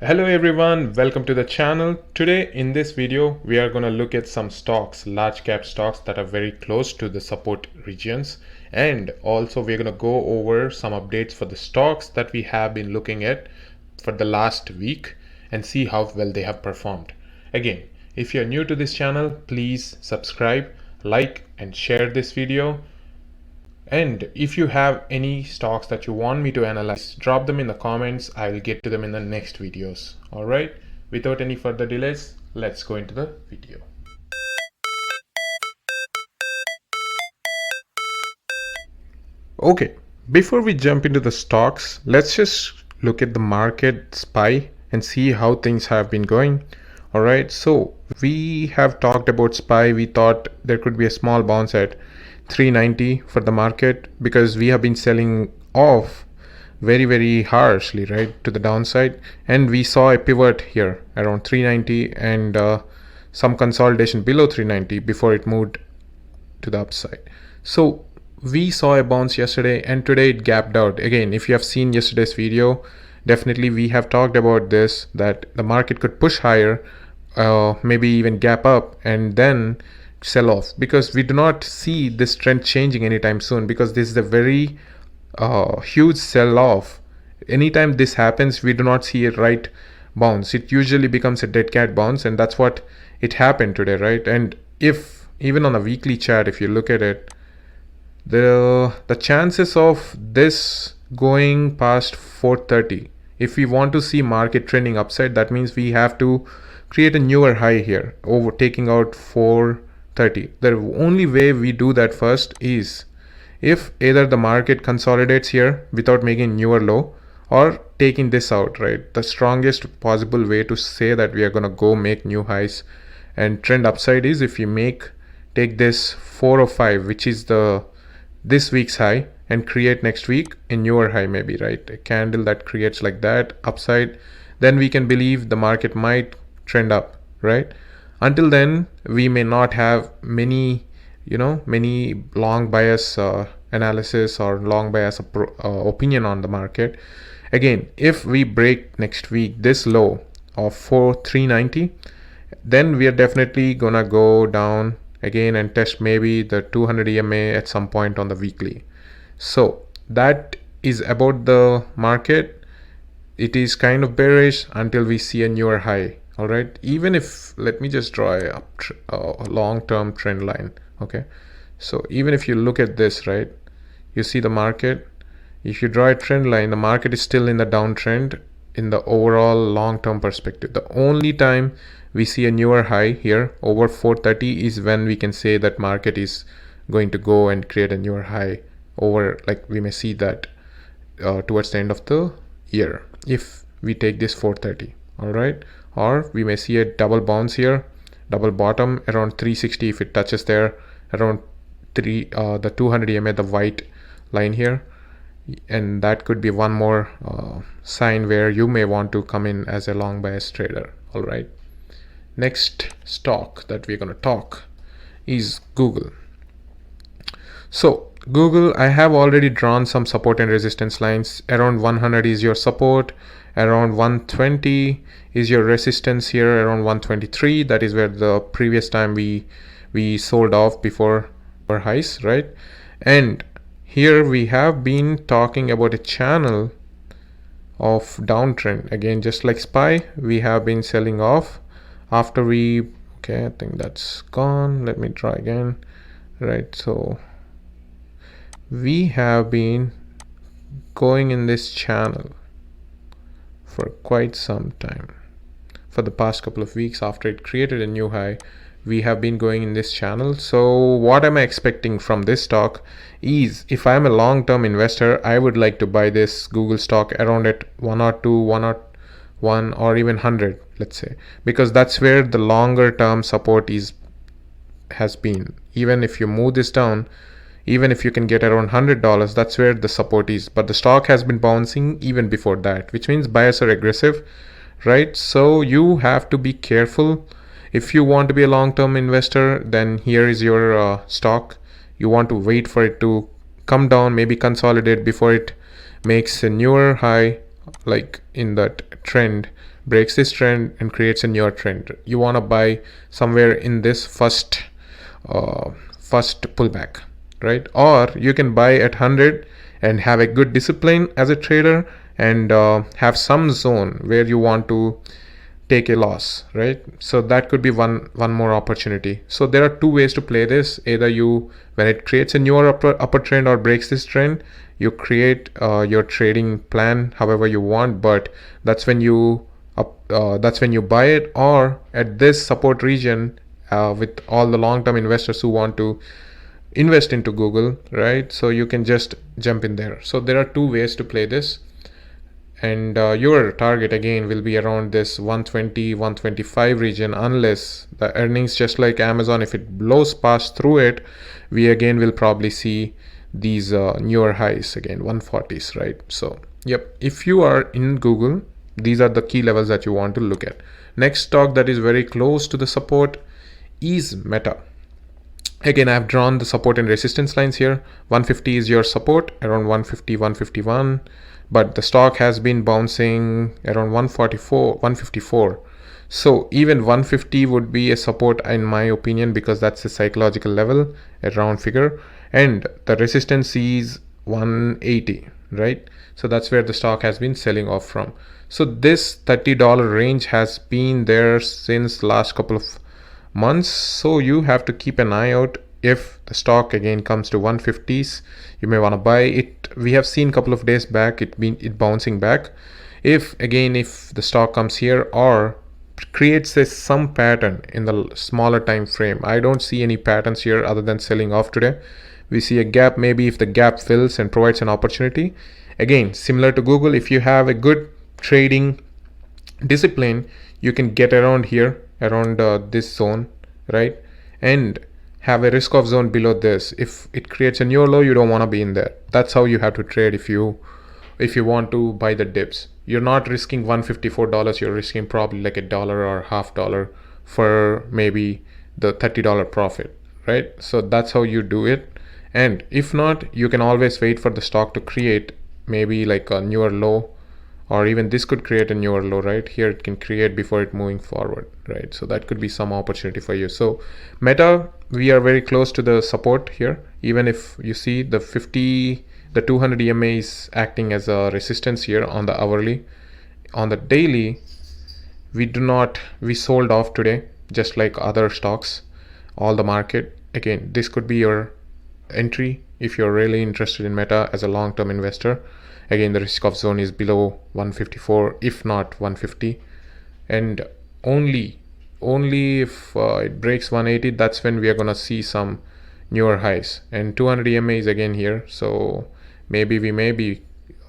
Hello everyone, welcome to the channel. Today in this video we are going to look at some stocks, large cap stocks that are very close to the support regions, and also we're going to go over some updates for the stocks that we have been looking at for the last week and see how well they have performed. Again, if you're new to this channel, please subscribe, like and share this video. And if you have any stocks that you want me to analyze, drop them in the comments. I will get to them in the next videos. Alright, without any further delays, let's go into the video. Okay, before we jump into the stocks, let's just look at the market SPY and see how things have been going. Alright, so we have talked about SPY. We thought there could be a small bounce at 390 for the market because we have been selling off very harshly, right, to the downside, and we saw a pivot here around 390 and some consolidation below 390 before it moved to the upside. So we saw a bounce yesterday and today it gapped out again. If you have seen yesterday's video, definitely we have talked about this, that the market could push higher, maybe even gap up and then sell off, because we do not see this trend changing anytime soon, because this is a very huge sell off. Anytime this happens, we do not see a right bounce. It usually becomes a dead cat bounce, and that's what it happened today, right? And if even on a weekly chart, if you look at it, the chances of this going past 430, if we want to see market trending upside, that means we have to create a newer high here, over taking out 430. The only way we do that first is if either the market consolidates here without making newer low or taking this out, right? The strongest possible way to say that we are going to go make new highs and trend upside is if you take this 405, which is this week's high, and create next week a newer high, maybe, right? A candle that creates like that upside, then we can believe the market might trend up, right? Until then, we may not have many long bias analysis or long bias opinion on the market. Again, if we break next week this low of 390, then we are definitely gonna go down again and test maybe the 200 EMA at some point on the weekly. So that is about the market. It is kind of bearish until we see a newer high. All right, even if, let me just draw a long-term trend line. Okay, so even if you look at this, right, you see the market, if you draw a trend line, the market is still in the downtrend in the overall long-term perspective. The only time we see a newer high here over 430 is when we can say that market is going to go and create a newer high over, like we may see that towards the end of the year if we take this 430. All right, or we may see a double bounce here, double bottom around 360 if it touches there, around the 200 EMA, the white line here, and that could be one more sign where you may want to come in as a long bias trader. All right, next stock that we're going to talk is Google. So Google, I have already drawn some support and resistance lines. Around 100 is your support, around 120 is your resistance here, around 123. That is where the previous time we sold off before our highs, right? And here we have been talking about a channel of downtrend. Again, just like SPY, we have been selling off after okay, I think that's gone. Let me try again. Right, so we have been going in this channel for quite some time. For the past couple of weeks after it created a new high, we have been going in this channel. So what am I expecting from this stock is, if I'm a long-term investor, I would like to buy this Google stock around at 102, 101 or even 100, let's say, because that's where the longer term support has been. Even if you move this down, even if you can get around $100, that's where the support is. But the stock has been bouncing even before that, which means buyers are aggressive, right? So you have to be careful. If you want to be a long-term investor, then here is your stock. You want to wait for it to come down, maybe consolidate before it makes a newer high like in that trend, breaks this trend and creates a newer trend, you want to buy somewhere in this first pullback, right? Or you can buy at 100 and have a good discipline as a trader, and have some zone where you want to take a loss, right? So that could be one more opportunity. So there are two ways to play this. Either you, when it creates a newer upper trend or breaks this trend, you create your trading plan however you want, but that's when you buy it. Or at this support region, with all the long-term investors who want to invest into Google, right? So you can just jump in there. So there are two ways to play this, and your target again will be around this 120 125 region, unless the earnings, just like Amazon, if it blows past through it, we again will probably see these newer highs again, 140s, right? So yep, if you are in Google, these are the key levels that you want to look at. Next stock that is very close to the support is Meta. Again, I've drawn the support and resistance lines here. 150 is your support, around 150 151, but the stock has been bouncing around 144 154. So even 150 would be a support in my opinion, because that's the psychological level, a round figure, and the resistance is 180, right? So that's where the stock has been selling off from. So this $30 range has been there since last couple of months, so you have to keep an eye out. If the stock again comes to 150s, you may want to buy it. We have seen a couple of days back it bouncing back. If the stock comes here or creates some pattern in the smaller time frame, I don't see any patterns here other than selling off today. We see a gap. Maybe if the gap fills and provides an opportunity, again similar to Google, if you have a good trading discipline, you can get around here, around this zone, right? And have a risk off zone below this. If it creates a new low, you don't want to be in there. That's how you have to trade if you want to buy the dips. You're not risking $154, you're risking probably like $1 or $half for maybe the $30 profit, right? So that's how you do it. And if not, you can always wait for the stock to create maybe like a newer low, or even this could create a newer low right here. It can create before it moving forward, right? So that could be some opportunity for you. So Meta, we are very close to the support here. Even if you see the 200 EMA is acting as a resistance here on the hourly. On the daily, we sold off today, just like other stocks, all the market. Again, this could be your entry if you're really interested in Meta as a long-term investor. Again, the risk off zone is below 154, if not 150, and only if it breaks 180, that's when we are gonna see some newer highs. And 200 EMA is again here, so maybe we may be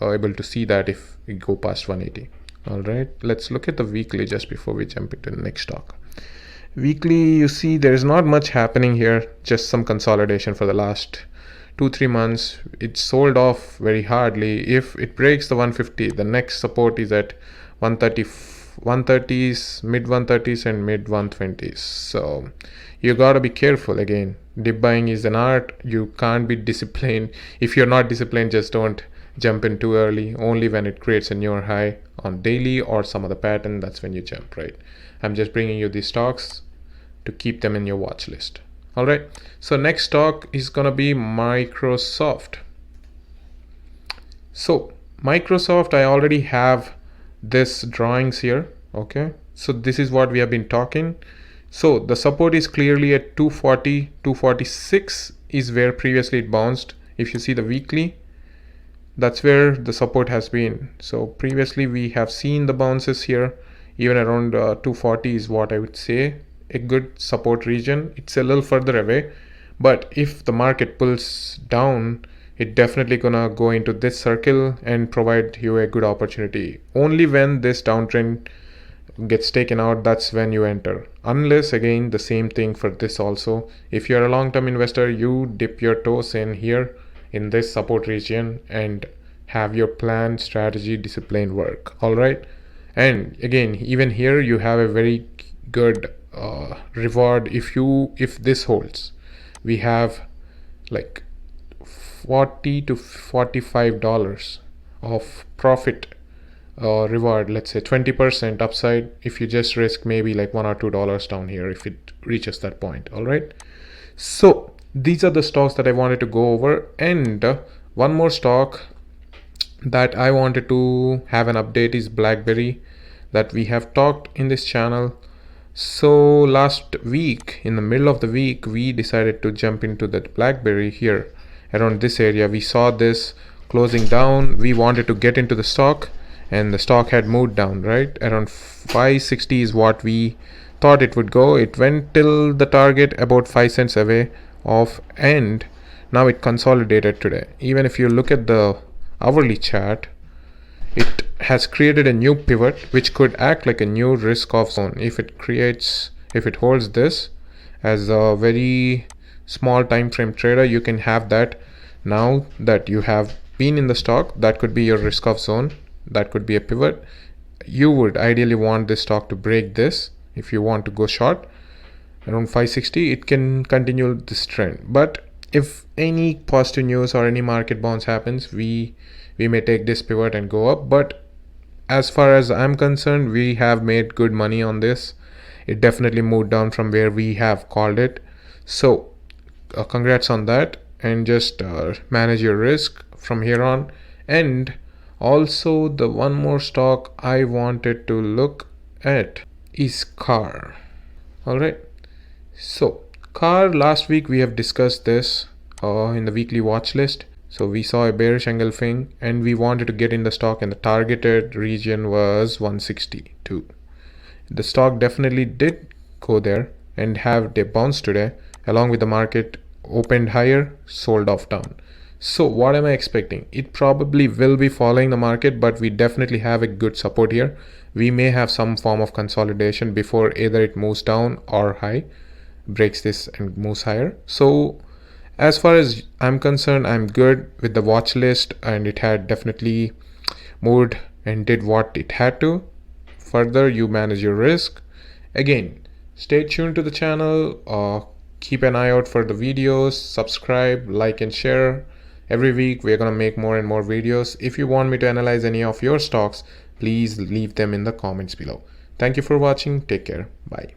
able to see that if we go past 180. All right, let's look at the weekly just before we jump into the next stock. Weekly, you see there is not much happening here, just some consolidation for the last 2-3 months. It sold off very hardly. If it breaks the 150, the next support is at 130s, mid 130s and mid 120s. So you gotta be careful. Again, dip buying is an art. You can't be disciplined. If you're not disciplined, just don't jump in too early. Only when it creates a newer high on daily or some other pattern, that's when you jump, right? I'm just bringing you these stocks to keep them in your watch list. All right, so next stock is gonna be Microsoft. So Microsoft, I already have this drawings here. Okay, so this is what we have been talking. So the support is clearly at 240, 246 is where previously it bounced. If you see the weekly, that's where the support has been. So previously we have seen the bounces here, even around 240 is what I would say a good support region. It's a little further away, but if the market pulls down, it definitely gonna go into this circle and provide you a good opportunity. Only when this downtrend gets taken out, that's when you enter. Unless, again, the same thing for this also, if you're a long-term investor, you dip your toes in here in this support region and have your plan, strategy, discipline work. All right, and again, even here you have a very good reward if this holds. We have like $40 to $45 of profit reward, let's say 20% upside if you just risk maybe like $1 or $2 down here if it reaches that point. All right, so these are the stocks that I wanted to go over, and one more stock that I wanted to have an update is Blackberry, that we have talked in this channel. So last week, in the middle of the week, we decided to jump into that Blackberry here around this area. We saw this closing down. We wanted to get into the stock, and the stock had moved down, right? Around 560 is what we thought it would go. It went till the target about 5 cents away off, and now it consolidated today. Even if you look at the hourly chart, it has created a new pivot which could act like a new risk off zone. If it holds this as a very small time frame trader, you can have that. Now that you have been in the stock, that could be your risk off zone, that could be a pivot. You would ideally want this stock to break this if you want to go short around 560. It can continue this trend, but if any positive news or any market bounce happens, we may take this pivot and go up. But as far as I'm concerned, we have made good money on this. It definitely moved down from where we have called it, so congrats on that, and just manage your risk from here on. And also, the one more stock I wanted to look at is car. All right, so car, last week we have discussed this in the weekly watch list. So we saw a bearish engulfing and we wanted to get in the stock, and the targeted region was 162. The stock definitely did go there and have a bounce today, along with the market opened higher, sold off down. So what am I expecting? It probably will be following the market, but we definitely have a good support here. We may have some form of consolidation before either it moves down or high, breaks this and moves higher. So as far as I'm concerned, I'm good with the watch list, and it had definitely moved and did what it had to. Further, you manage your risk. Again, stay tuned to the channel, keep an eye out for the videos, subscribe, like and share. Every week we're gonna make more and more videos. If you want me to analyze any of your stocks, please leave them in the comments below. Thank you for watching. Take care. Bye.